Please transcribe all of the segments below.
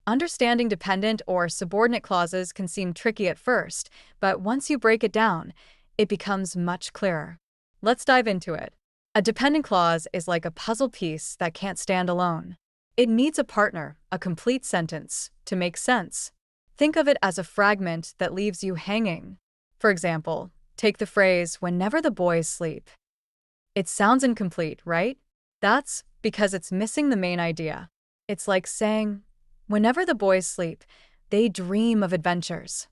Understanding dependent or subordinate clauses can seem tricky at first, but once you break it down, it becomes much clearer. Let's dive into it. A dependent clause is like a puzzle piece that can't stand alone. It needs a partner, a complete sentence, to make sense. Think of it as a fragment that leaves you hanging. For example, take the phrase, "whenever the boys sleep." It sounds incomplete, right? That's because it's missing the main idea. It's like saying, "whenever the boys sleep, they dream of adventures."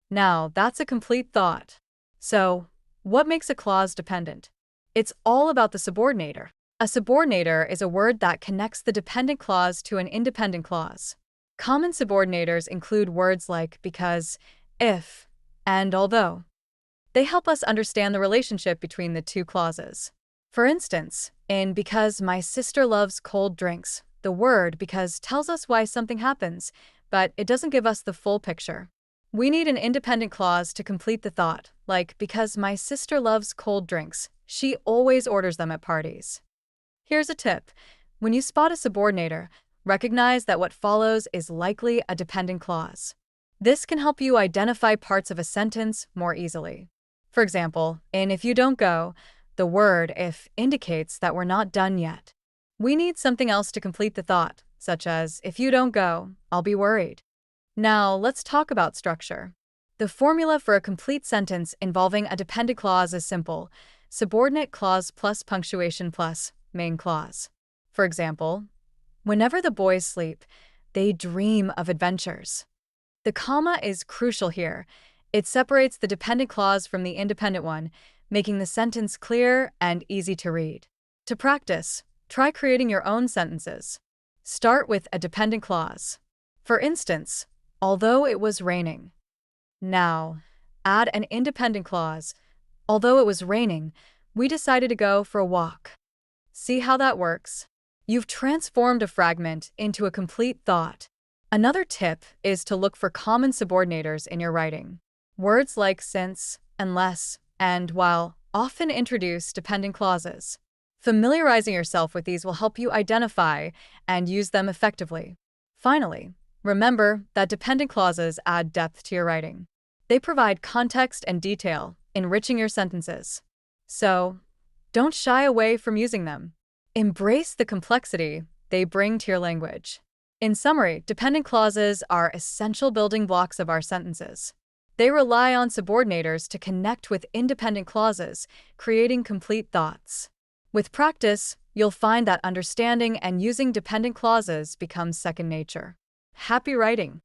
Now, that's a complete thought. So, what makes a clause dependent? It's all about the subordinator. A subordinator is a word that connects the dependent clause to an independent clause. Common subordinators include words like because, if, and although. They help us understand the relationship between the two clauses. For instance, in because my sister loves cold drinks, the word because tells us why something happens, but it doesn't give us the full picture. We need an independent clause to complete the thought, like because my sister loves cold drinks, she always orders them at parties. Here's a tip. When you spot a subordinator, recognize that what follows is likely a dependent clause. This can help you identify parts of a sentence more easily. For example, in if you don't go, the word if indicates that we're not done yet. We need something else to complete the thought, such as if you don't go, I'll be worried. Now, let's talk about structure. The formula for a complete sentence involving a dependent clause is simple: subordinate clause plus punctuation plus main clause. For example, whenever the boys sleep, they dream of adventures. The comma is crucial here. It separates the dependent clause from the independent one, making the sentence clear and easy to read. To practice, try creating your own sentences. Start with a dependent clause. For instance, although it was raining. Now, add an independent clause. Although it was raining, we decided to go for a walk. See how that works? You've transformed a fragment into a complete thought. Another tip is to look for common subordinators in your writing. Words like since, unless, and while often introduce dependent clauses. Familiarizing yourself with these will help you identify and use them effectively. Finally, remember that dependent clauses add depth to your writing. They provide context and detail, enriching your sentences. So, don't shy away from using them. Embrace the complexity they bring to your language. In summary, dependent clauses are essential building blocks of our sentences. They rely on subordinators to connect with independent clauses, creating complete thoughts. With practice, you'll find that understanding and using dependent clauses becomes second nature. Happy writing!